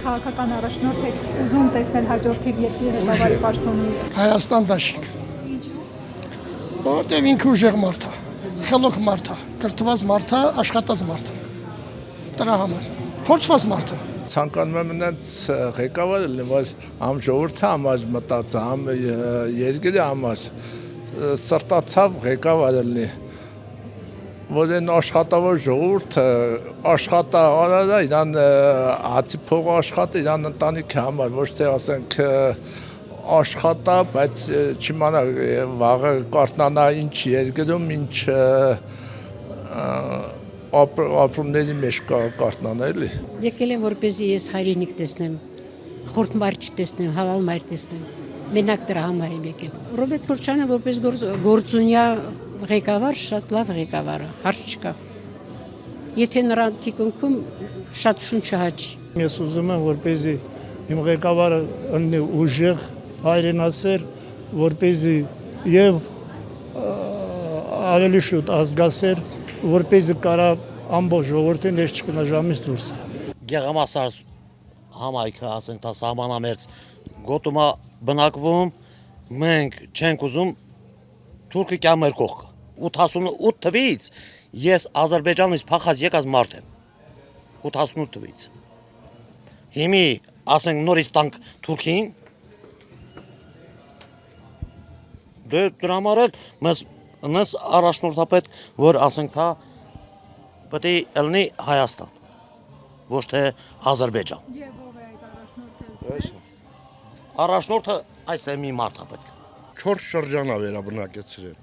քաղաքական առաջնորդ եք ուզում տեսնել հաջորդիվ եսի ղեկավարի պաշտոնի։ Հայաստան դաշինք։ Որտեղ ինքը ուժեղ մարդ է, խելոք մարդ է, կրթված մարդ է, աշխատած մարդ է։ Դրա համար փորձված մարդ է։ Ցանկանում եմ նրանց ղեկավարը լինել, համ ժողովրդի համար մտածա, համ երկրի համար սրտացավ ղեկավարը լինի, որ այն աշխատավոր ժողովուրդը աշխատա արարա իրան հացի փող աշխատա իրան ընտանիքի համար, ոչ թե ասենք աշխատա, բայց չիմանա վաղը կարտնանա ինչ երկրում, ինչ ապրումների մեջ կարտնանա էլի։ Եկել եմ որպեսզի ես հայրենիք տեսնեմ, խորտ մարդ չտեսնեմ, հավալ մարդ տեսնեմ։ Մենակ դրա համար եմ եկել։ Ռոբերտ Փորչյանը որպես գործունյա ղեկավար շատ լավ ղեկավար է, հարց չկա։ Եթե նրան թիկունքում շատ շունչ չհաճի։ Ես ուզում եմ որպեսզի իմ ղեկավարը ըննի ուժեղ, հայրենասեր, որպեսզի եւ ավելի շուտ ազգասեր, որպեսզի կարա ամբողջ ժողովրդին ես չկնա ժամից դուրս։ Գեղամասար համայնքը, ասենք դա սահմանամերձ գոտումա բնակվում, մենք չենք ուզում թուրքի կամեր կողքը։ 88 թվից ես Ադրբեջանից փախած եկած մարդ եմ։ 88 թվից։ Հիմի ասենք նորից տանք Թուրքին։ Դրա համար էլ մեզ առաջնորդապետ, որ ասենք դա պետք է լինի Հայաստան, ոչ թե Ադրբեջան։ Եվ ով է այդ առաջնորդը։ Առաջնորդը այս է մի մարդ է պետք։ 4 շրջան է վերաբնակեցրել։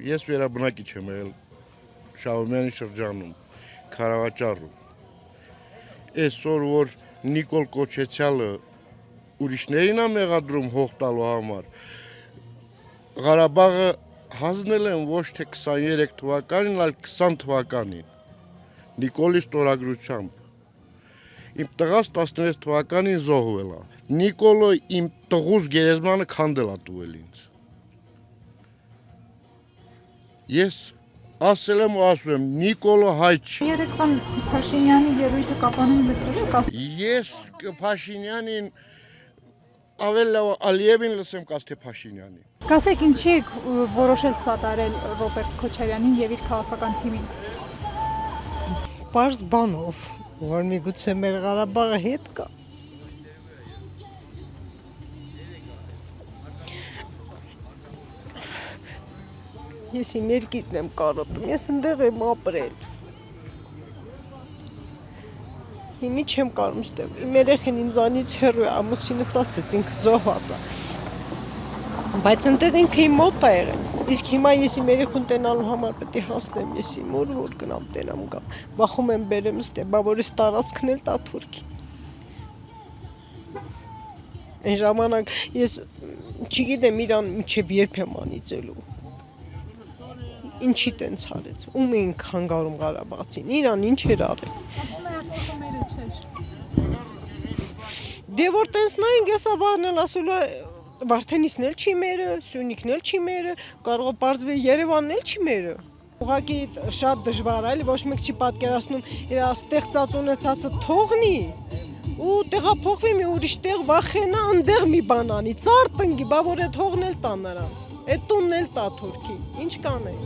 Ես վերաբնակիչ եմ եղել Շահումյանի շրջանում, Քարավաճառում։ Այսօր որ Նիկոլ Կոչեցյալը ուրիշներին է մեղադրում հող տալու համար, Ղարաբաղը հանձնել են ոչ թե 23 թվականին, այլ 20 թվականին Նիկոլի ստորագրությամբ։ Իմ տղաս 16 թվականին զոհվել է։ Նիկոլը իմ տղուս գերեզմանը քանդել է տուել ինձ։ Ես ասել եմ ու ասում եմ, Նիկոլը հայ չի։ Երեկվան Փաշինյանի ելույթը կապանում լսել եք։ Ես Փաշինյանին ավելի լավ Ալիևին լսեմ, կաց թե Փաշինյանին։ Կասեք ինչի եք որոշել սատարել Ռոբերտ Քոչարյանին եւ իր քաղաքական թիմին։ Պարզ բանով, որ միգուցե մեր Ղարաբաղը հետ կա։ Ես իմ երկիրն եմ կարոտում, ես ընդեղ եմ ապրել։ Հիմի չեմ կարում ստեմ, իմ երեխեն ինձանից հեռու է, ամուսինս ասեց ինքը զոհված է։ Բայց ընդեղ ինքը իմ մոտ է եղել, իսկ հիմա ես իմ երեխուն տենալու համար պետք է հասնեմ ես իմ օր, որ գնամ տենամ գամ։ Վախում եմ բերեմ ստեմ, բա որ ես տարածքն էլ տա Թուրքի։ Այն ժամանակ ես չգիտեմ իրան մինչև երբ եմ անիծելու։ Ինչի տենց արեց, ում էինք խանգարում Ղարաբաղցին, իրան ինչ էր արել։ Ասում է արդյոք մերը չէր։ Դե որ տենց նայենք, եսա վաղն էլ ասելու Վարդենիսն էլ չի մերը, Սյունիքն էլ չի մերը, կարող է պարզվել Երևանն էլ չի մերը։ Ուղղակի շատ դժվար է, ոչ մեկ չի պատկերացնում իր ստեղծած ունեցածը թողնի ու տեղափոխվի մի ուրիշ տեղ վախենա այնտեղ մի բան անի, ծառ տնկի, բա որ այդ հողն էլ տա նրանց, այդ տունն էլ տա Թուրքի, ինչ կանեն։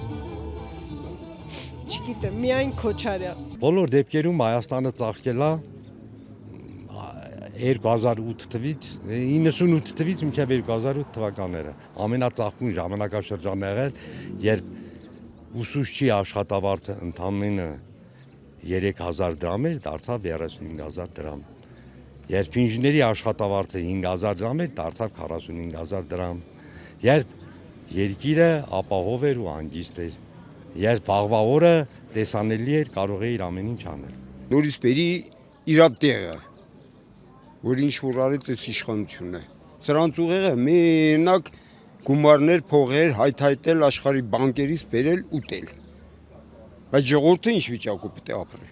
Չգիտեմ, միայն Քոչարյան։ Բոլոր դեպքերում Հայաստանը ծաղկել է 2008 թվից, 98 թվից մինչև 2008 թվականները ամենածաղկուն ժամանակաշրջանն է եղել, երբ ուսուցչի աշխատավարձը ընդամենը 3000 դրամ էր, դարձավ 35000 դրամ։ Երբ ինժեների աշխատավարձը 5000 դրամ էր, դարձավ 45000 դրամ։ Երբ երկիրը ապահով էր ու հանգիստ էր, երբ վաղվա օրը տեսանելի էր, կարող է իր ամեն ինչ անել։ Նորից բերի իր տեղը, որ ինչ որ արեց այս իշխանությունն է։ Սրանց ուղեղը մենակ գումարներ, փողեր, հայթայթել աշխարհի բանկերից բերել ուտել։ Բայց ժողովուրդը ինչ վիճակում պետք է ապրի։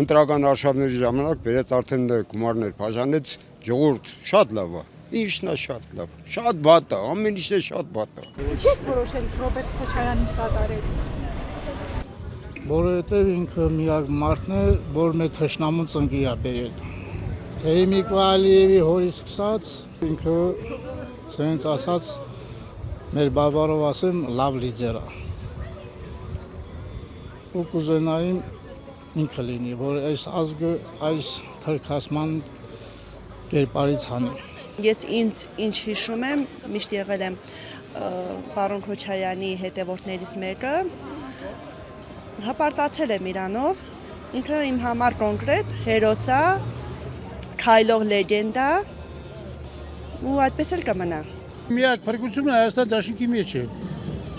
Ընտրական արշավների ժամանակ բերեց արդեն գումարներ բաժանեց, ժողովուրդ շատ լավ է։ Ինչն է շատ լավ, շատ վատ է, ամեն ինչն է շատ վատ է։ Ինչի եք որոշել Ռոբերտ Քոչարյանին սատարել։ Որովհետև ինքը միակ մարդն է, որ մեր թշնամուն ծնկի է բերել։ Թեյմիկ Վալիևի հորից սկսած ինքը սենց ասած մեր բաբարով ասեմ լավ լիդեր է։ Ու կուզենայիմ ինքը լինի, որ այս ազգը այս թրքասման կերպարից հանի։ Ես ինչ հիշում եմ, միշտ եղել եմ պարոն Քոչարյանի հետևորդներից մեկը, հպարտացել եմ իրանով, ինքը իմ համար կոնկրետ հերոս է, քայլող լեգենդ է, ու այդպես էլ կմնա։ Միակ փրկությունը Հայաստան դաշինքի մեջ է։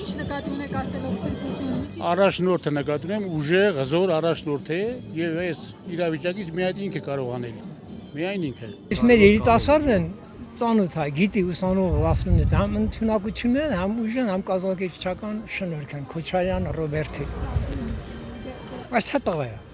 Ինչ նկատի ունեք ասելով փրկությունը։ Առաջնորդը նկատում եմ ուժեղ, հզոր առաջնորդ է եւ այս իրավիճակից միայն ինքը կարող անել։ Միայն ինքը։ Իսկ մեր երիտասարդն ծանոթ է, գիտի ուսանող լավնից, համ ընդունակություններ, համ ուժն, համ կազմակերպչական շնորհք են, Քոչարյան Ռոբերտի։ Այս տղա է,